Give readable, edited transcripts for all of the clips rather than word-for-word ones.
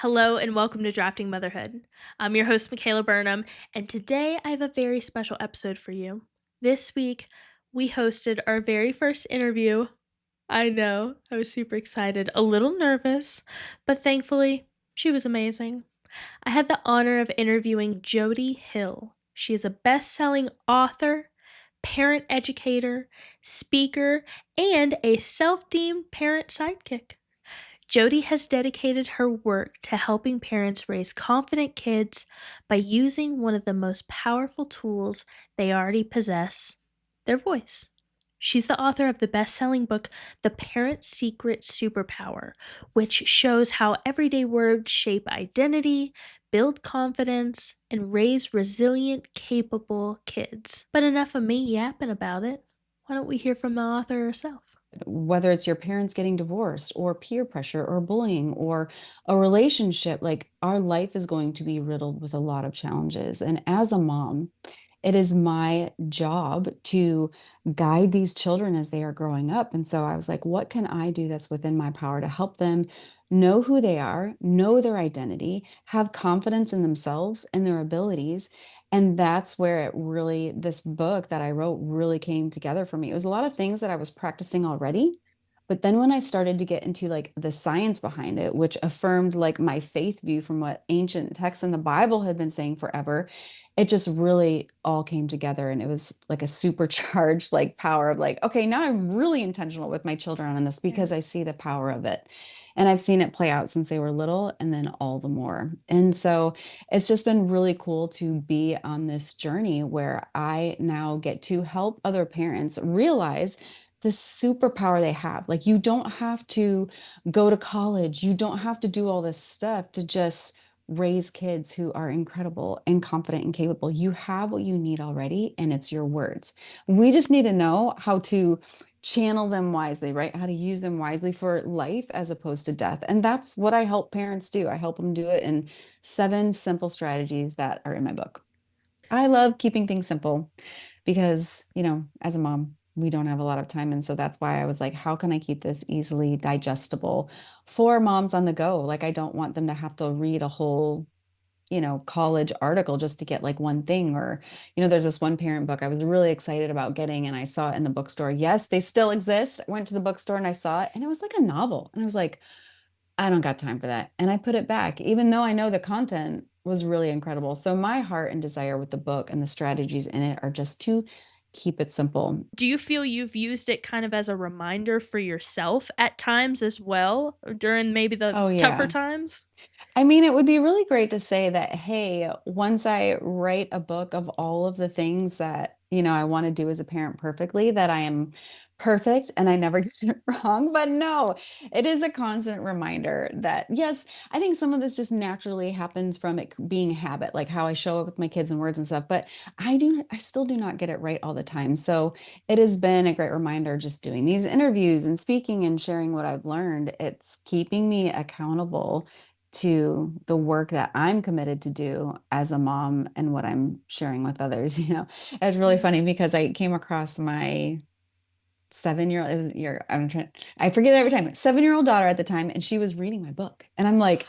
Hello and welcome to Drafting Motherhood. I'm your host, Michaela Burnham, and today I have a very special episode for you. This week, we hosted our very first interview. I know, I was super excited, a little nervous, but thankfully, she was amazing. I had the honor of interviewing Jody Hill. She is a best selling author, parent educator, speaker, and a self deemed parent sidekick. Jody has dedicated her work to helping parents raise confident kids by using one of the most powerful tools they already possess, their voice. She's the author of the best selling book, The Parent's Secret Superpower, which shows how everyday words shape identity, build confidence, and raise resilient, capable kids. But enough of me yapping about it. Why don't we hear from the author herself? Whether it's your parents getting divorced or peer pressure or bullying or a relationship, like our life is going to be riddled with a lot of challenges. And as a mom, it is my job to guide these children as they are growing up. And so I was like, what can I do that's within my power to help them know who they are, know their identity, have confidence in themselves and their abilities? And that's where this book that I wrote really came together for me. It was a lot of things that I was practicing already. But then when I started to get into like the science behind it, which affirmed like my faith view from what ancient texts in the Bible had been saying forever, it just really all came together. And it was like a supercharged like power of like, okay, now I'm really intentional with my children on this Yeah. because I see the power of it. And I've seen it play out since they were little and then all the more. And so it's just been really cool to be on this journey where I now get to help other parents realize the superpower they have. Like, you don't have to go to college, you don't have to do all this stuff to just raise kids who are incredible and confident and capable. You have what you need already, and it's your words. We just need to know how to channel them wisely, right? How to use them wisely for life as opposed to death. And that's what I help parents do. I help them do it in 7 simple strategies that are in my book. I love keeping things simple because, as a mom, we don't have a lot of time. And so that's why I was like, how can I keep this easily digestible for moms on the go? Like, I don't want them to have to read a whole college article just to get like one thing. Or, there's this one parent book I was really excited about getting and I saw it in the bookstore. Yes, they still exist. I went to the bookstore and I saw it and it was like a novel. And I was like, I don't got time for that. And I put it back, even though I know the content was really incredible. So my heart and desire with the book and the strategies in it are just to keep it simple. Do you feel you've used it kind of as a reminder for yourself at times as well, during maybe the Oh, tougher yeah. times? I mean, it would be really great to say that, hey, once I write a book of all of the things that, I want to do as a parent perfectly, that I am perfect and I never get it wrong. But no, it is a constant reminder that, yes, I think some of this just naturally happens from it being a habit, like how I show up with my kids and words and stuff. But I still do not get it right all the time. So it has been a great reminder just doing these interviews and speaking and sharing what I've learned. It's keeping me accountable to the work that I'm committed to do as a mom and what I'm sharing with others. It's really Yeah. funny because I came across my 7-year-old, it was I forget it every time, 7-year-old daughter at the time, and she was reading my book. And I'm like,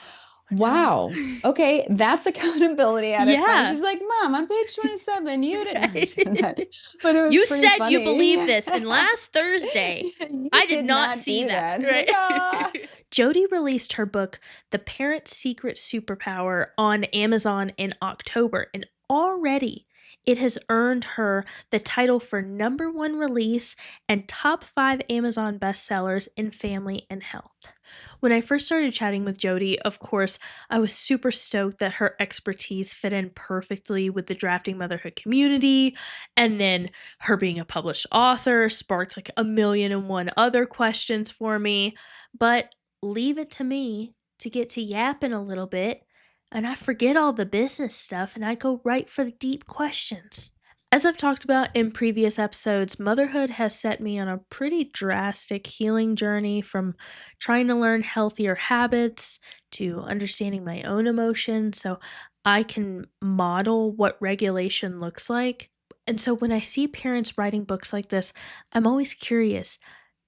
Oh, no. wow, okay, that's accountability at its finest. Yeah, She's like, Mom, on page 27, you didn't know right. that. But it was You pretty said you funny. believe this, and last Thursday, You I did did not not see do that, that. I'm right? like, ah. Jody released her book, The Parent's Secret Superpower, on Amazon in October, and already it has earned her the title for #1 release and top 5 Amazon bestsellers in family and health. When I first started chatting with Jody, of course, I was super stoked that her expertise fit in perfectly with the Drafting Motherhood community, and then her being a published author sparked like a million and one other questions for me. But leave it to me to get to yapping a little bit, and I forget all the business stuff and I go right for the deep questions. As I've talked about in previous episodes, motherhood has set me on a pretty drastic healing journey, from trying to learn healthier habits to understanding my own emotions so I can model what regulation looks like. And so when I see parents writing books like this, I'm always curious,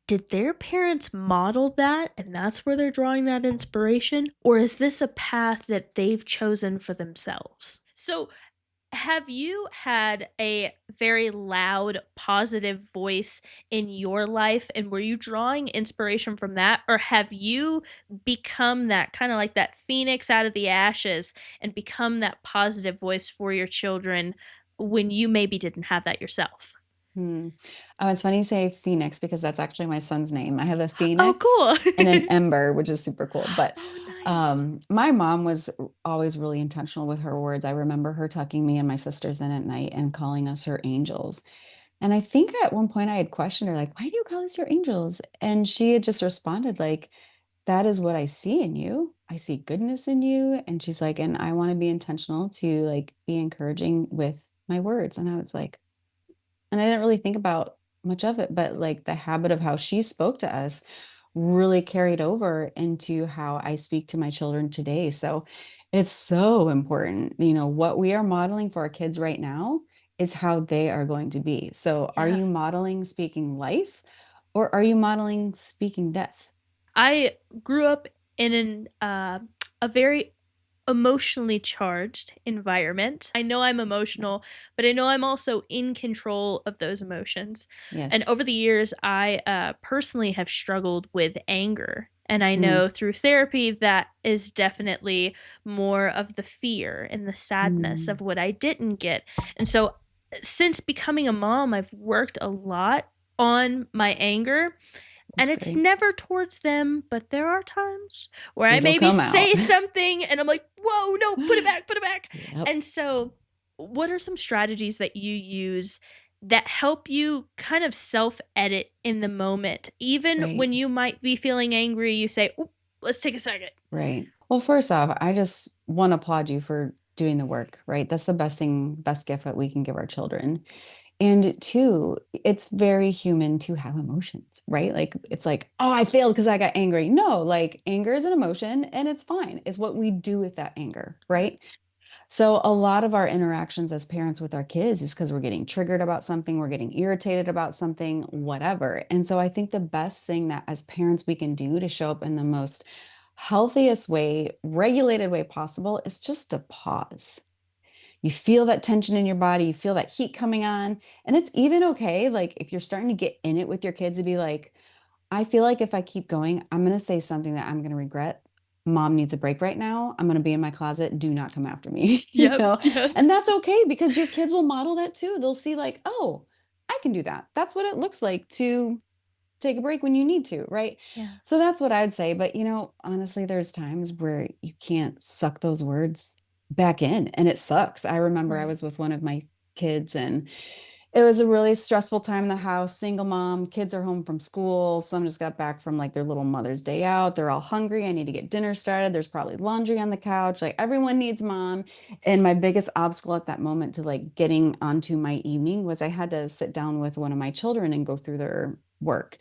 did their parents model that and that's where they're drawing that inspiration? Or is this a path that they've chosen for themselves? So, have you had a very loud, positive voice in your life, and were you drawing inspiration from that? Or have you become that kind of like that phoenix out of the ashes and become that positive voice for your children when you maybe didn't have that yourself? Hmm. It's funny you say Phoenix because that's actually my son's name. I have a Oh, Phoenix and an cool. Ember, which is super cool. But Oh, nice. my mom was always really intentional with her words. I remember her tucking me and my sisters in at night and calling us her angels. And I think at one point I had questioned her, like, why do you call us your angels? And she had just responded, like, that is what I see in you. I see goodness in you. And she's like, and I want to be intentional to like be encouraging with my words. And I was like, and I didn't really think about much of it, but like the habit of how she spoke to us really carried over into how I speak to my children today. So it's so important. What we are modeling for our kids right now is how they are going to be. So are Yeah. you modeling speaking life or are you modeling speaking death? I grew up in a very emotionally charged environment. I know I'm Yeah. emotional, but I know I'm also in control of those emotions. And Yes. over the years, I personally have struggled with anger. And I Mm, know through therapy that is definitely more of the fear and the sadness mm, of what I didn't get. And so, since becoming a mom, I've worked a lot on my anger, and that's it's great. never towards them, but there are times where I It'll maybe come out. say something and I'm like, "Whoa, no, put it back, put it back." Yep. And so, what are some strategies that you use that help you kind of self-edit in the moment? Even Right. when you might be feeling angry, you say, "Oop, let's take a second." Right. Well, first off, I just want to applaud you for doing the work, right? That's the best thing, best gift that we can give our children. And two, it's very human to have emotions, right? Like, it's like, oh, I failed because I got angry. No, like, anger is an emotion and it's fine. It's what we do with that anger, right? So a lot of our interactions as parents with our kids is because we're getting triggered about something, we're getting irritated about something, whatever. And so I think the best thing that as parents we can do to show up in the most healthiest way, regulated way possible is just to pause. You feel that tension in your body, you feel that heat coming on, and it's even okay like if you're starting to get in it with your kids to be like, I feel like if I keep going, I'm going to say something that I'm going to regret. Mom needs a break right now. I'm going to be in my closet. Do not come after me, Yep, yep. And that's okay because your kids will model that too. They'll see like, "Oh, I can do that." That's what it looks like to take a break when you need to, right? Yeah, So that's what I'd say, but honestly, there's times where you can't suck those words back in and it sucks. I remember I right. was with one of my kids and it was a really stressful time in the house, single mom, kids are home from school. Some just got back from like their little Mother's Day out. They're all hungry. I need to get dinner started. There's probably laundry on the couch. Like everyone needs mom. And my biggest obstacle at that moment to like getting onto my evening was I had to sit down with one of my children and go through their work.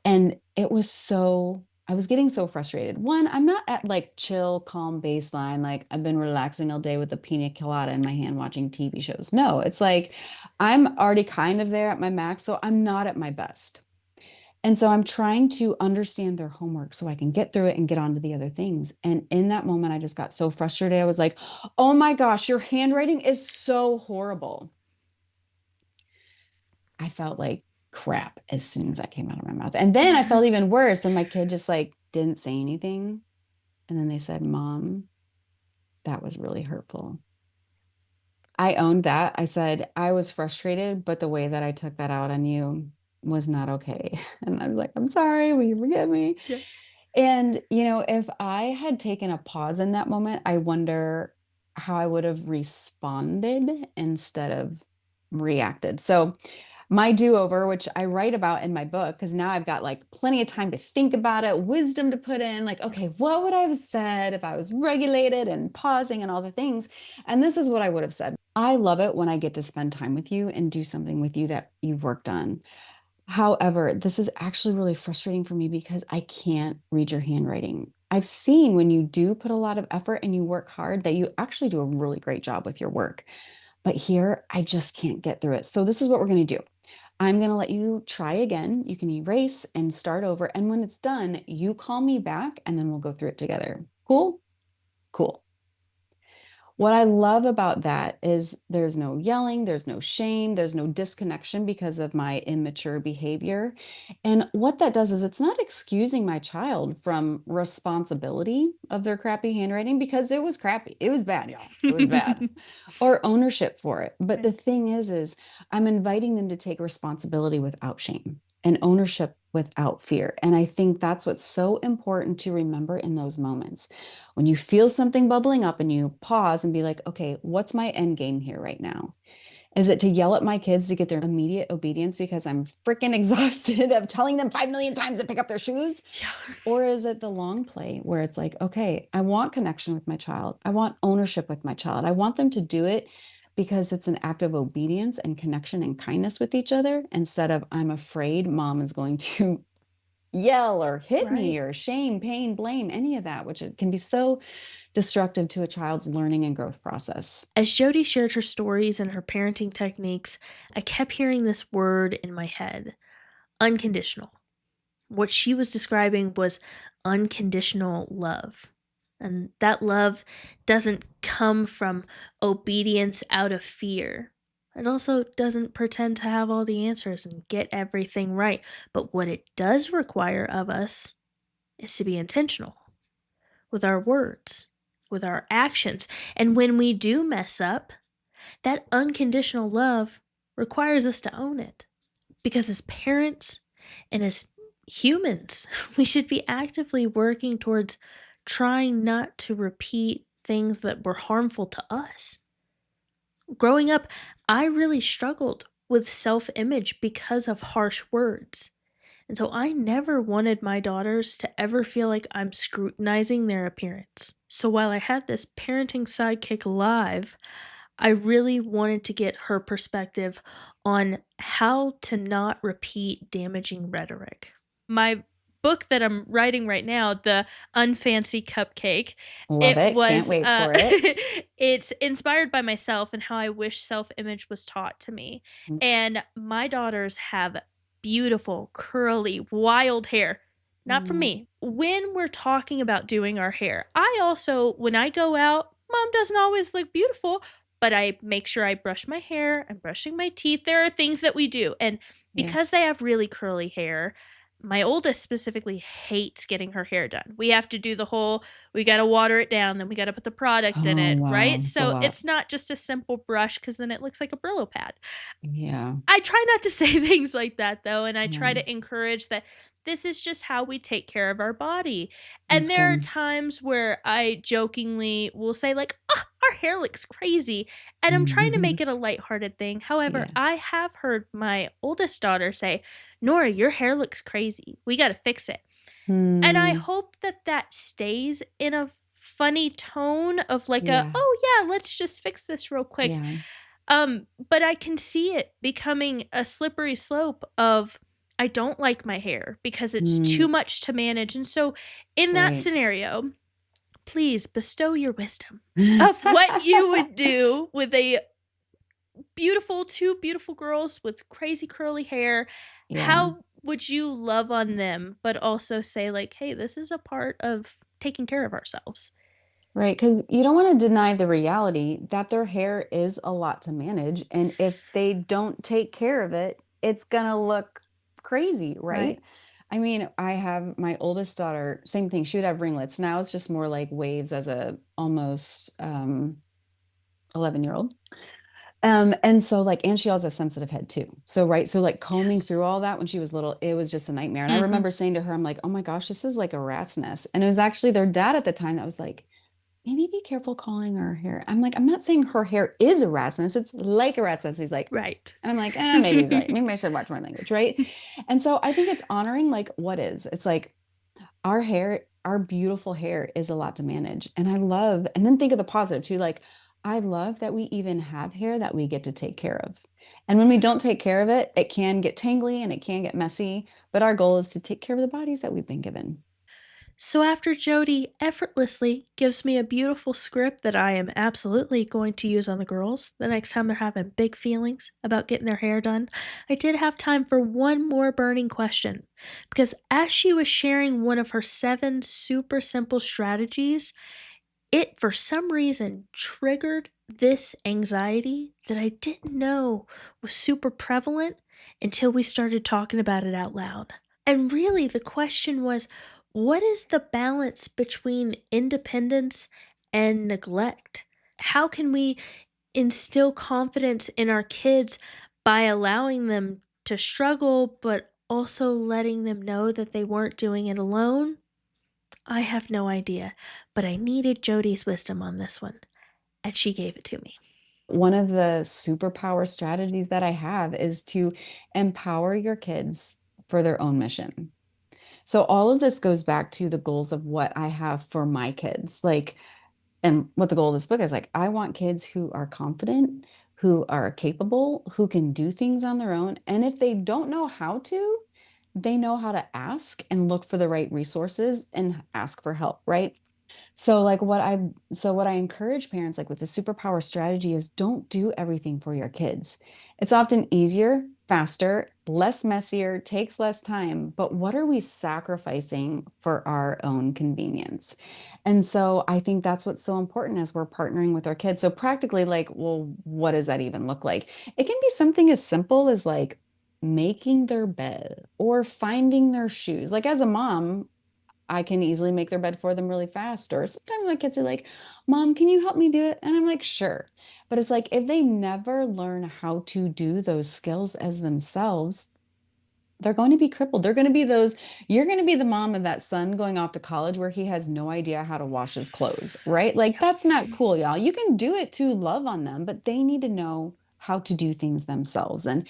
And it was so I was getting so frustrated. One, I'm not at like chill, calm baseline, like I've been relaxing all day with a pina colada in my hand watching TV shows. No, it's like I'm already kind of there at my max, so I'm not at my best. And so I'm trying to understand their homework so I can get through it and get on to the other things. And in that moment, I just got so frustrated. I was like, oh my gosh, your handwriting is so horrible. I felt like crap as soon as that came out of my mouth. And then I felt even worse. And my kid just like didn't say anything. And then they said, Mom, that was really hurtful. I owned that. I said, I was frustrated, but the way that I took that out on you was not okay. And I was like, I'm sorry. Will you forgive me? Yeah. And, if I had taken a pause in that moment, I wonder how I would have responded instead of reacted. So, my do-over, which I write about in my book, because now I've got like plenty of time to think about it, wisdom to put in, like, okay, what would I have said if I was regulated and pausing and all the things? And this is what I would have said. I love it when I get to spend time with you and do something with you that you've worked on. However, this is actually really frustrating for me because I can't read your handwriting. I've seen when you do put a lot of effort and you work hard that you actually do a really great job with your work. But here, I just can't get through it. So, this is what we're going to do. I'm going to let you try again. You can erase and start over. And when it's done, you call me back and then we'll go through it together. Cool? Cool. What I love about that is there's no yelling, there's no shame, there's no disconnection because of my immature behavior. And what that does is it's not excusing my child from responsibility of their crappy handwriting because it was crappy. It was bad, y'all. It was bad. Or ownership for it. But the Right. thing is I'm inviting them to take responsibility without shame and ownership without fear. And I think that's what's so important to remember in those moments when you feel something bubbling up and you pause and be like, okay, what's my end game here right now? Is it to yell at my kids to get their immediate obedience because I'm freaking exhausted of telling them 5 million times to pick up their shoes? Yeah. Or is it the long play where it's like, okay, I want connection with my child. I want ownership with my child. I want them to do it because it's an act of obedience and connection and kindness with each other instead of I'm afraid mom is going to yell or hit me Right. or shame, pain, blame, any of that, which it can be so destructive to a child's learning and growth process. As Jody shared her stories and her parenting techniques, I kept hearing this word in my head: unconditional. What she was describing was unconditional love. And that love doesn't come from obedience out of fear. It also doesn't pretend to have all the answers and get everything right. But what it does require of us is to be intentional with our words, with our actions. And when we do mess up, that unconditional love requires us to own it. Because as parents and as humans, we should be actively working towards trying not to repeat things that were harmful to us. Growing up, I really struggled with self image because of harsh words. And so I never wanted my daughters to ever feel like I'm scrutinizing their appearance. So while I had this parenting sidekick live, I really wanted to get her perspective on how to not repeat damaging rhetoric. My book that I'm writing right now, The Unfancy Cupcake, Love it it. Can't was wait for it. it's inspired by myself and how I wish self-image was taught to me. Mm, And my daughters have beautiful, curly, wild hair. Not from mm, me. When we're talking about doing our hair, I also, when I go out, mom doesn't always look beautiful, but I make sure I brush my hair, I'm brushing my teeth. There are things that we do. And because yes. they have really curly hair, my oldest specifically hates getting her hair done. We have to do the whole, we got to water it down, then we got to put the product in Oh, it, right? wow. It's a So lot. it's not just a simple brush because then it looks like a Brillo pad. Yeah. I try not to say things like that though, and I try Yeah. to encourage that this is just how we take care of our body. And That's there are good. times where I jokingly will say like, "Ah, our hair looks crazy." And I'm trying to make it a lighthearted thing. However, Yeah. I have heard my oldest daughter say, "Nora, your hair looks crazy. We got to fix it." And I Hmm. hope that that stays in a funny tone of like a, Yeah. "Oh yeah, let's just fix this real quick." Yeah. But I can see it becoming a slippery slope of I don't like my hair because it's Mm, too much to manage. And so in that right. scenario, please bestow your wisdom of what you would do with a beautiful two beautiful girls with crazy curly hair. Yeah. How would you love on them but also say like, "Hey, this is a part of taking care of ourselves." Right, because you don't want to deny the reality that their hair is a lot to manage. And if they don't take care of it, it's gonna look crazy, Right? right? I mean, I have my oldest daughter, same thing. She would have ringlets. Now it's just more like waves as a almost 11-year-old. And so like, and she has a sensitive head too. So, right. So like combing Yes. through all that when she was little, it was just a nightmare. And I Mhm. remember saying to her, I'm like, oh my gosh, this is like a rat's nest. And it was actually their dad at the time that was like, maybe be careful calling her hair. I'm like, I'm not saying her hair is a rat's nest. It's like a rat's nest. He's like, Right. and I'm like, maybe he's right. Maybe I should watch my language, right? And so I think it's honoring like what is. It's like our hair, our beautiful hair is a lot to manage. And I love, and then think of the positive too. Like, I love that we even have hair that we get to take care of. And when we don't take care of it, it can get tangly and it can get messy. But our goal is to take care of the bodies that we've been given. So after Jody effortlessly gives me a beautiful script that I am absolutely going to use on the girls the next time they're having big feelings about getting their hair done, I did have time for one more burning question. Because as she was sharing one of her 7 super simple strategies, it for some reason triggered this anxiety that I didn't know was super prevalent until we started talking about it out loud. And really, the question was, what is the balance between independence and neglect? How can we instill confidence in our kids by allowing them to struggle, but also letting them know that they weren't doing it alone? I have no idea, but I needed Jody's wisdom on this one, and she gave it to me. One of the superpower strategies that I have is to empower your kids for their own mission. So all of this goes back to the goals of what I have for my kids. Like, and what the goal of this book is, like, I want kids who are confident, who are capable, who can do things on their own. And if they don't know how to, they know how to ask and look for the right resources and ask for help, right? So what I encourage parents, like with the superpower strategy, is don't do everything for your kids. It's often easier, faster, less messier, takes less time, but what are we sacrificing for our own convenience? And so I think that's what's so important as we're partnering with our kids. So practically, like, well, what does that even look like? It can be something as simple as like making their bed or finding their shoes. Like as a mom, I can easily make their bed for them really fast. Or sometimes my kids are like, Mom, can you help me do it? And I'm like, sure. But it's like if they never learn how to do those skills as themselves, they're going to be crippled. They're going to be those, you're going to be the mom of that son going off to college where he has no idea how to wash his clothes, right? Like that's not Yep. cool, y'all. You can do it to love on them, but they need to know how to do things themselves. And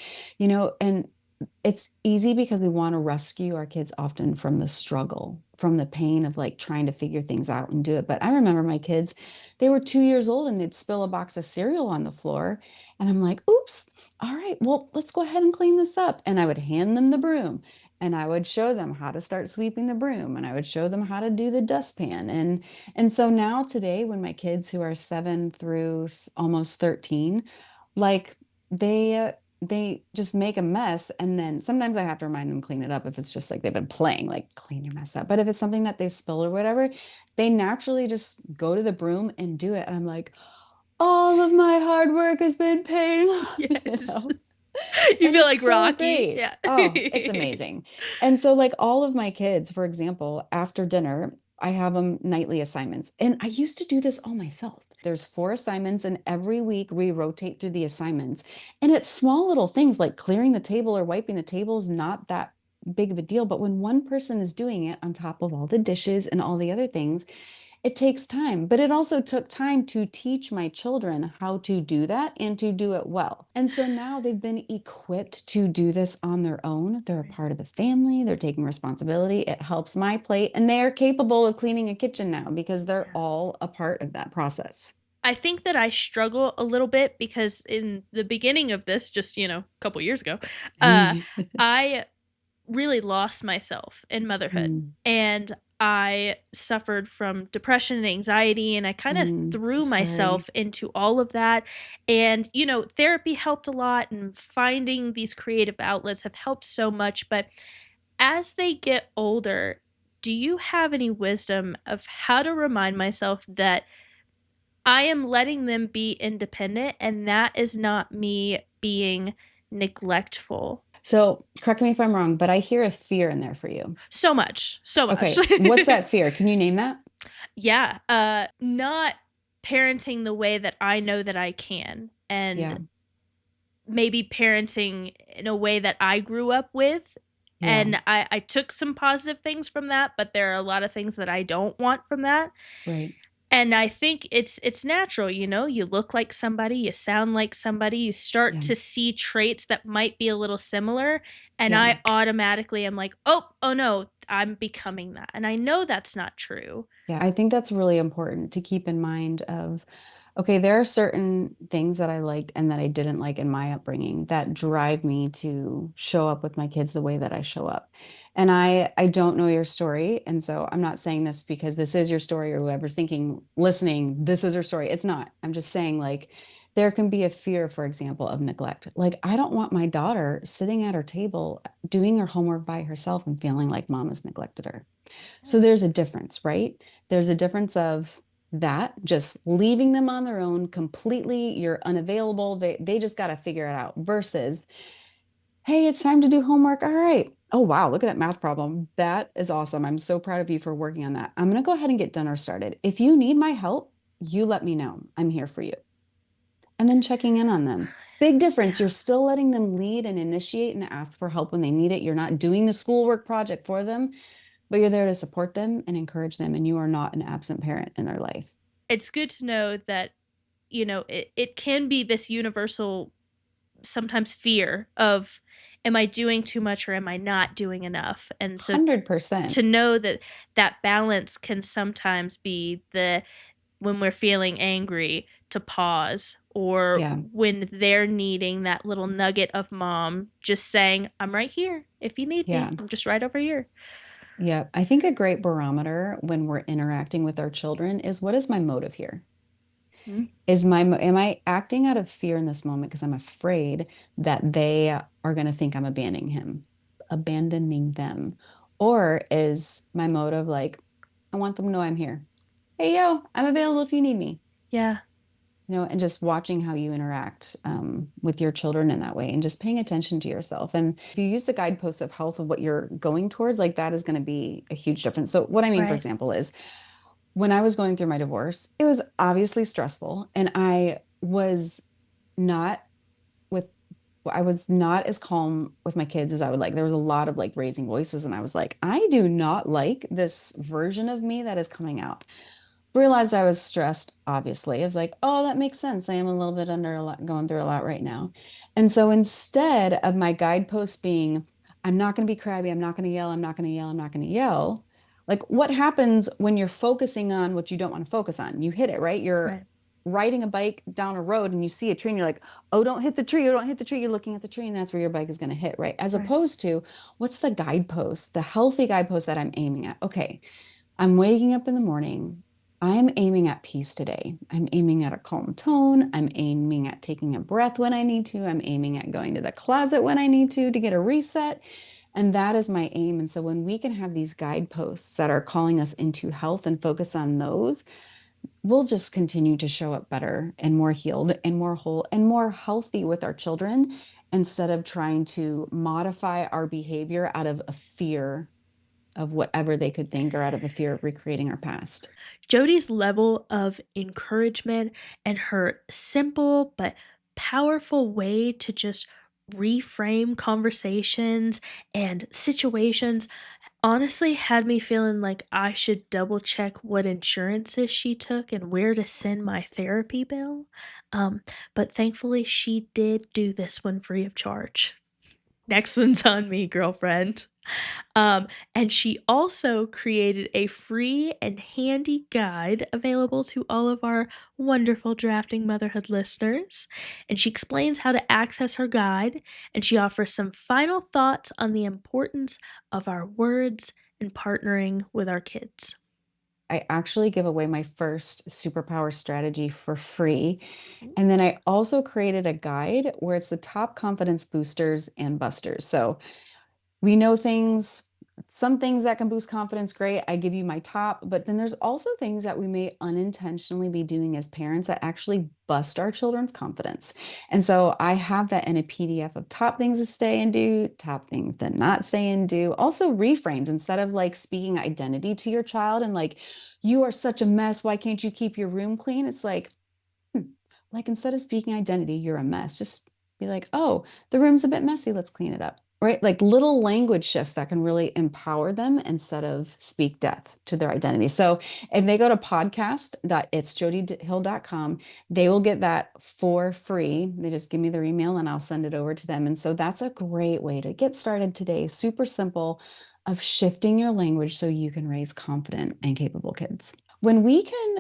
it's easy because we want to rescue our kids often from the struggle, from the pain of like trying to figure things out and do it. But I remember my kids, they were 2 years old and they'd spill a box of cereal on the floor. And I'm like, oops, all right, well, let's go ahead and clean this up. And I would hand them the broom and I would show them how to start sweeping the broom and I would show them how to do the dustpan. And so now today, when my kids who are 7 through almost 13, like they just make a mess and then sometimes I have to remind them to clean it up if it's just like they've been playing, like clean your mess up. But if it's something that they spilled or whatever, they naturally just go to the broom and do it. And I'm like, all of my hard work has been paid off, Yes. You And feel it's like so Rocky. great. Yeah. Oh, it's amazing. And so, like, all of my kids, for example, after dinner, I have them nightly assignments. And I used to do this all myself. There's 4 assignments, and every week we rotate through the assignments. And it's small little things like clearing the table or wiping the table is not that big of a deal. But when one person is doing it on top of all the dishes and all the other things, it takes time, but it also took time to teach my children how to do that and to do it well. And so now they've been equipped to do this on their own. They're a part of the family, they're taking responsibility. It helps my plate, and they are capable of cleaning a kitchen now because they're Yeah. all a part of that process. I think that I struggle a little bit because in the beginning of this, just, a couple years ago, uh, I really lost myself in motherhood, Mm, and I suffered from depression and anxiety, and I kind of I'm threw sorry. myself into all of that. And, therapy helped a lot, and finding these creative outlets have helped so much. But as they get older, do you have any wisdom of how to remind myself that I am letting them be independent and that is not me being neglectful? So correct me if I'm wrong, but I hear a fear in there for you. So much, so much. Okay, what's that fear? Can you name that? Yeah, not parenting the way that I know that I can, and Yeah, maybe parenting in a way that I grew up with, yeah, and I took some positive things from that, but there are a lot of things that I don't want from that. right. And I think it's natural, you look like somebody, you sound like somebody, you start Yeah, to see traits that might be a little similar, and yeah. I automatically am like, "Oh no, I'm becoming that." And I know that's not true. Yeah, I think that's really important to keep in mind of Okay, there are certain things that I liked and that I didn't like in my upbringing that drive me to show up with my kids the way that I show up. And I don't know your story, and so I'm not saying this because this is your story or whoever's thinking, listening, this is her story. It's not. I'm just saying like there can be a fear, for example, of neglect. Like I don't want my daughter sitting at her table doing her homework by herself and feeling like mom has neglected her. So there's a difference, right? There's a difference of that, just leaving them on their own completely, you're unavailable. They just got to figure it out versus, hey, it's time to do homework. All right. Oh, wow, look at that math problem. That is awesome. I'm so proud of you for working on that. I'm going to go ahead and get dinner started. If you need my help, you let me know. I'm here for you. And then checking in on them. Big difference. Yeah. You're still letting them lead and initiate and ask for help when they need it. You're not doing the schoolwork project for them, but you're there to support them and encourage them, and you are not an absent parent in their life. It's good to know that, it can be this universal sometimes fear of, am I doing too much or am I not doing enough? And so 100%. to know that that balance can sometimes be the, when we're feeling angry, to pause, or Yeah. when they're needing that little nugget of mom just saying, I'm right here. If you need Yeah. me, I'm just right over here. Yeah. I think a great barometer when we're interacting with our children is what is my motive here? Mm, Am I acting out of fear in this moment because I'm afraid that they are going to think I'm abandoning them? Or is my motive like, I want them to know I'm here. Hey, yo, I'm available if you need me. yeah, And just watching how you interact with your children in that way and just paying attention to yourself. And if you use the guideposts of health of what you're going towards, like that is going to be a huge difference. So, what I mean, for right, example, is when I was going through my divorce, it was obviously stressful. And not with, I was not as calm with my kids as I would like. There was a lot of like raising voices. And I was like, I do not like this version of me that is coming out. Realized I was stressed, obviously. I was like, oh, that makes sense. I am a little bit under a lot, going through a lot right now. And so instead of my guidepost being, I'm not going to be crabby, I'm not going to yell, I'm not going to yell, I'm not going to yell. Like, what happens when you're focusing on what you don't want to focus on? You hit it, right? You're right, riding a bike down a road and you see a tree and you're like, oh, don't hit the tree, oh, don't hit the tree. You're looking at the tree and that's where your bike is going to hit, right? As right. opposed to what's the guidepost, the healthy guidepost that I'm aiming at? Okay, I'm waking up in the morning. I'm aiming at peace today. I'm aiming at a calm tone. I'm aiming at taking a breath when I need to. I'm aiming at going to the closet when I need to get a reset. And that is my aim. And so when we can have these guideposts that are calling us into health and focus on those, we'll just continue to show up better and more healed and more whole and more healthy with our children instead of trying to modify our behavior out of a fear of whatever they could think or out of a fear of recreating our past. Jody's level of encouragement and her simple but powerful way to just reframe conversations and situations honestly had me feeling like I should double check what insurances she took and where to send my therapy bill. Um, but thankfully, she did do this one free of charge. Next one's on me, girlfriend. And she also created a free and handy guide available to all of our wonderful Drafting Motherhood listeners. And she explains how to access her guide, and she offers some final thoughts on the importance of our words and partnering with our kids. I actually give away my first superpower strategy for free. And then I also created a guide where it's the top confidence boosters and busters. So we know some things that can boost confidence, great. I give you my top, but then there's also things that we may unintentionally be doing as parents that actually bust our children's confidence. And so I have that in a PDF of top things to say and do, top things to not say and do. Also reframed instead of like speaking identity to your child and like, you are such a mess. Why can't you keep your room clean? It's like, Hmm. Like instead of speaking identity, you're a mess. Just be like, oh, the room's a bit messy. Let's clean it up. Right? Like little language shifts that can really empower them instead of speak death to their identity. So if they go to podcast.itsjodyhill.com, they will get that for free. They just give me their email and I'll send it over to them. And so that's a great way to get started today. Super simple of shifting your language so you can raise confident and capable kids. When we can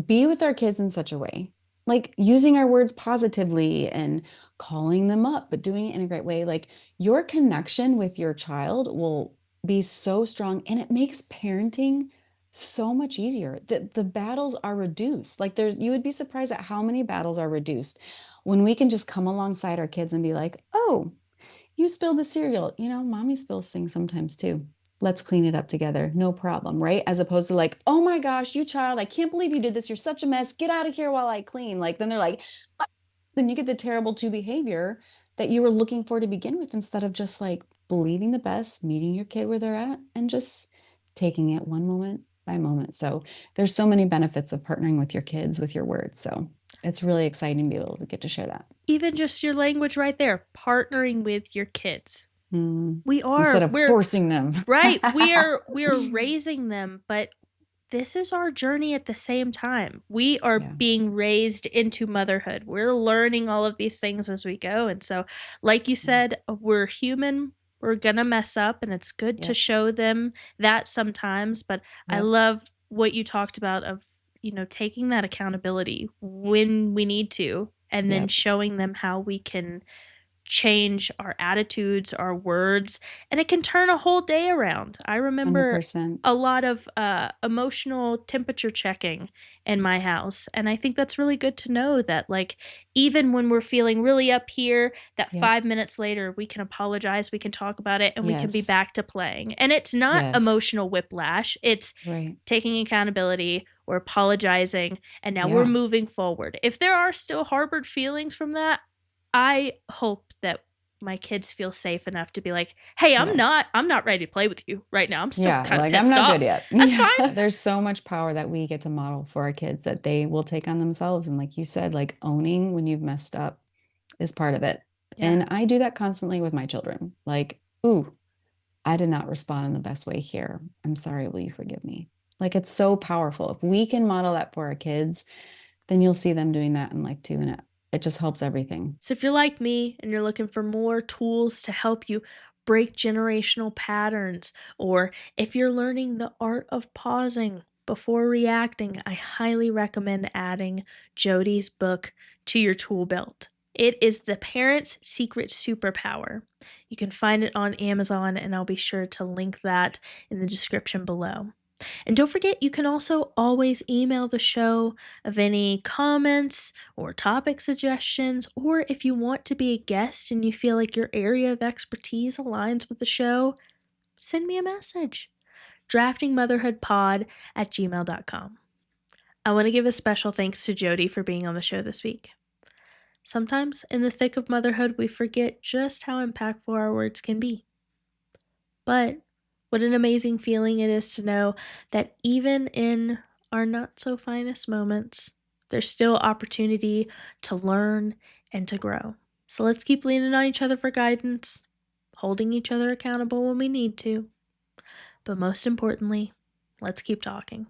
be with our kids in such a way like using our words positively and calling them up, but doing it in a great way. Like your connection with your child will be so strong and it makes parenting so much easier. The battles are reduced. Like you would be surprised at how many battles are reduced when we can just come alongside our kids and be like, oh, you spilled the cereal. Mommy spills things sometimes too. Let's clean it up together. No problem, right? As opposed to like, oh my gosh, you child, I can't believe you did this. You're such a mess. Get out of here while I clean. Like, then they're like, "Ah." Then you get the terrible two behavior that you were looking for to begin with instead of just like believing the best, meeting your kid where they're at, and just taking it one moment by moment. So there's so many benefits of partnering with your kids with your words. So it's really exciting to be able to get to share that. Even just your language right there, partnering with your kids. Mm. We Instead are of we're forcing them. right. We are raising them, but this is our journey at the same time. We are Yeah. being raised into motherhood. We're learning all of these things as we go. And so, like you Mm. said, we're human. We're going to mess up, and it's good to Yep. show them that sometimes. But I Yep. love what you talked about of, taking that accountability when we need to, and then Yep. showing them how we can change our attitudes, our words, and it can turn a whole day around. I remember 100%. a lot of emotional temperature checking in my house. And I think that's really good to know that, like, even when we're feeling really up here, that Yep. 5 minutes later, we can apologize, we can talk about it, and we can be Yes. back to playing. And it's not Yes. emotional whiplash, it's Right. taking accountability or apologizing, and now we're Yeah. moving forward. If there are still harbored feelings from that, I hope that my kids feel safe enough to be like, "Hey, I'm Yes. not I'm not ready to play with you right now. I'm still Yeah. kinda Like, I'm pissed not good off." yet. That's Yeah. fine. There's so much power that we get to model for our kids that they will take on themselves. And like you said, like owning when you've messed up is part of it. Yeah. And I do that constantly with my children. Like, ooh, I did not respond in the best way here. I'm sorry. Will you forgive me? Like, it's so powerful. If we can model that for our kids, then you'll see them doing that in life too. And it just helps everything. So if you're like me and you're looking for more tools to help you break generational patterns, or if you're learning the art of pausing before reacting, I highly recommend adding Jody's book to your tool belt. It is The Parent's Secret Superpower. You can find it on Amazon, and I'll be sure to link that in the description below. And don't forget, you can also always email the show of any comments or topic suggestions, or if you want to be a guest and you feel like your area of expertise aligns with the show, send me a message. draftingmotherhoodpod@gmail.com. I want to give a special thanks to Jody for being on the show this week. Sometimes in the thick of motherhood, we forget just how impactful our words can be. But what an amazing feeling it is to know that even in our not so finest moments, there's still opportunity to learn and to grow. So let's keep leaning on each other for guidance, holding each other accountable when we need to, but most importantly, let's keep talking.